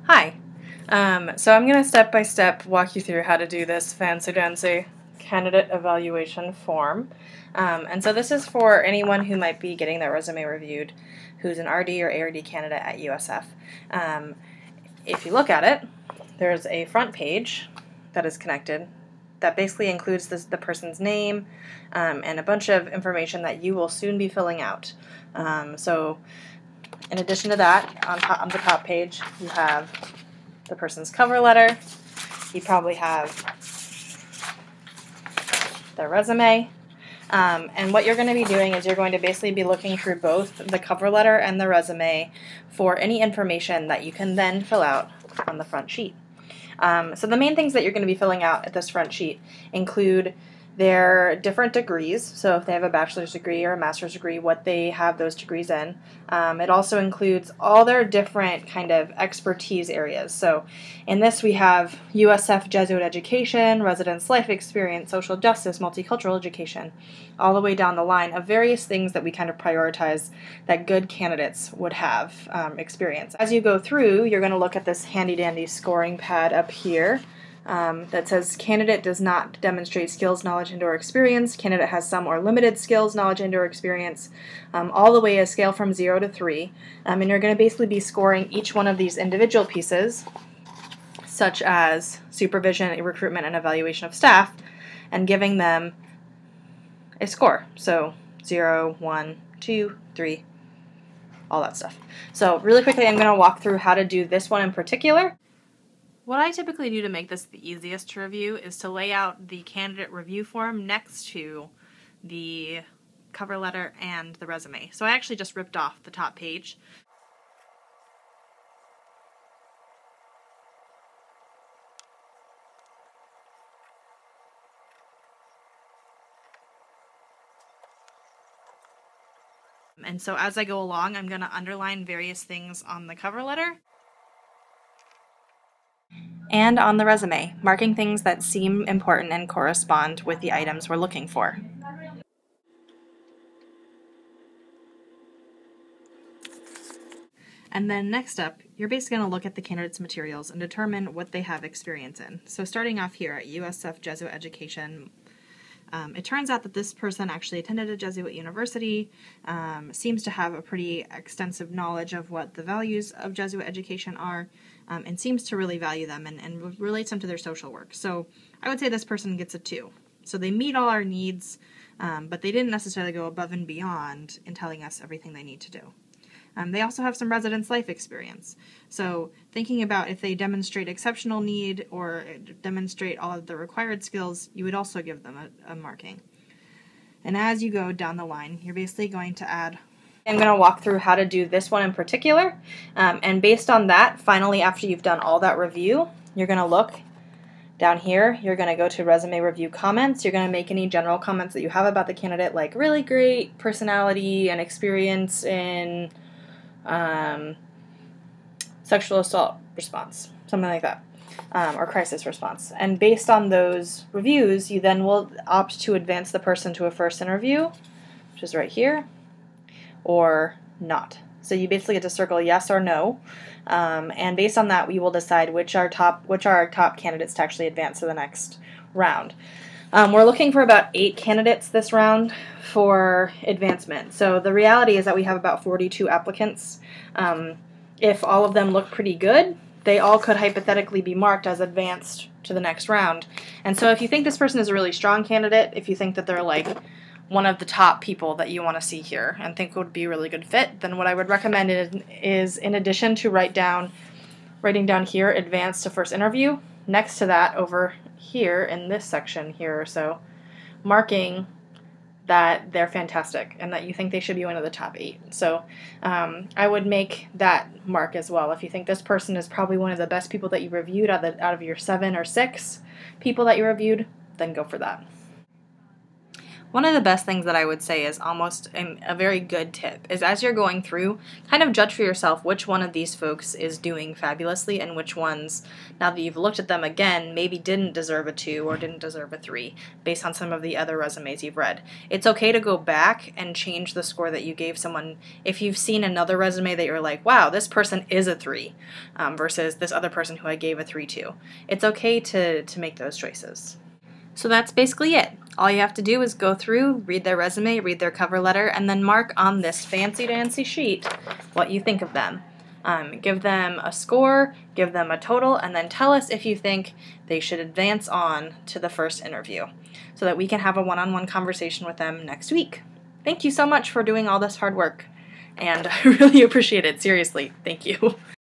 Hi. So I'm going to step-by-step walk you through how to do this fancy-dancy candidate evaluation form. And so this is for anyone who might be getting their resume reviewed who's an RD or ARD candidate at USF. If you look at it, there's a front page that is connected that basically includes the person's name and a bunch of information that you will soon be filling out. So in addition to that, on the top page, you have the person's cover letter. You probably have their resume. And what you're going to be doing is you're going to basically be looking through both the cover letter and the resume for any information that you can then fill out on the front sheet. So the main things that you're going to be filling out at this front sheet include their different degrees, so if they have a bachelor's degree or a master's degree, what they have those degrees in. It also includes all their different kind of expertise areas. So in this we have USF Jesuit education, residence life experience, social justice, multicultural education, all the way down the line of various things that we kind of prioritize that good candidates would have experience. As you go through, you're going to look at this handy-dandy scoring pad up here. That says candidate does not demonstrate skills, knowledge, and/or experience. Candidate has some or limited skills, knowledge, and/or experience, all the way a scale from 0 to 3. And you're going to basically be scoring each one of these individual pieces, such as supervision, recruitment, and evaluation of staff, and giving them a score. So 0, 1, 2, 3, all that stuff. So really quickly, I'm going to walk through how to do this one in particular. What I typically do to make this the easiest to review is to lay out the candidate review form next to the cover letter and the resume. So I actually just ripped off the top page. And so as I go along, I'm going to underline various things on the cover letter and on the resume, marking things that seem important and correspond with the items we're looking for. And then next up, you're basically going to look at the candidate's materials and determine what they have experience in. So starting off here at USF Jesuit Education, it turns out that this person actually attended a Jesuit university, seems to have a pretty extensive knowledge of what the values of Jesuit education are, and seems to really value them and relates them to their social work. So I would say this person gets a 2. So they meet all our needs, but they didn't necessarily go above and beyond in telling us everything they need to do. They also have some residence life experience. So thinking about if they demonstrate exceptional need or demonstrate all of the required skills, you would also give them a marking. And as you go down the line, you're basically going to add. I'm going to walk through how to do this one in particular. And based on that, finally, after you've done all that review, you're going to look down here. You're going to go to resume review comments. You're going to make any general comments that you have about the candidate, like really great personality and experience in sexual assault response, something like that, or crisis response. And based on those reviews, you then will opt to advance the person to a first interview, which is right here, or not. So you basically get to circle yes or no, and based on that, we will decide which are our top candidates to actually advance to the next round. We're looking for about 8 candidates this round for advancement. So the reality is that we have about 42 applicants. If all of them look pretty good, they all could hypothetically be marked as advanced to the next round. And so if you think this person is a really strong candidate, if you think that they're like one of the top people that you want to see here and think would be a really good fit, then what I would recommend is in addition to writing down here, advance to first interview, next to that over here in this section here or so, marking that they're fantastic and that you think they should be one of the top 8. So I would make that mark as well. If you think this person is probably one of the best people that you reviewed out of your 7 or 6 people that you reviewed, then go for that. One of the best things that I would say is almost a very good tip is as you're going through, kind of judge for yourself which one of these folks is doing fabulously and which ones, now that you've looked at them again, maybe didn't deserve a 2 or didn't deserve a 3 based on some of the other resumes you've read. It's okay to go back and change the score that you gave someone if you've seen another resume that you're like, wow, this person is a 3 versus this other person who I gave a 3 to. It's okay to make those choices. So that's basically it. All you have to do is go through, read their resume, read their cover letter, and then mark on this fancy-dancy sheet what you think of them. Give them a score, give them a total, and then tell us if you think they should advance on to the first interview so that we can have a one-on-one conversation with them next week. Thank you so much for doing all this hard work, and I really appreciate it. Seriously, thank you.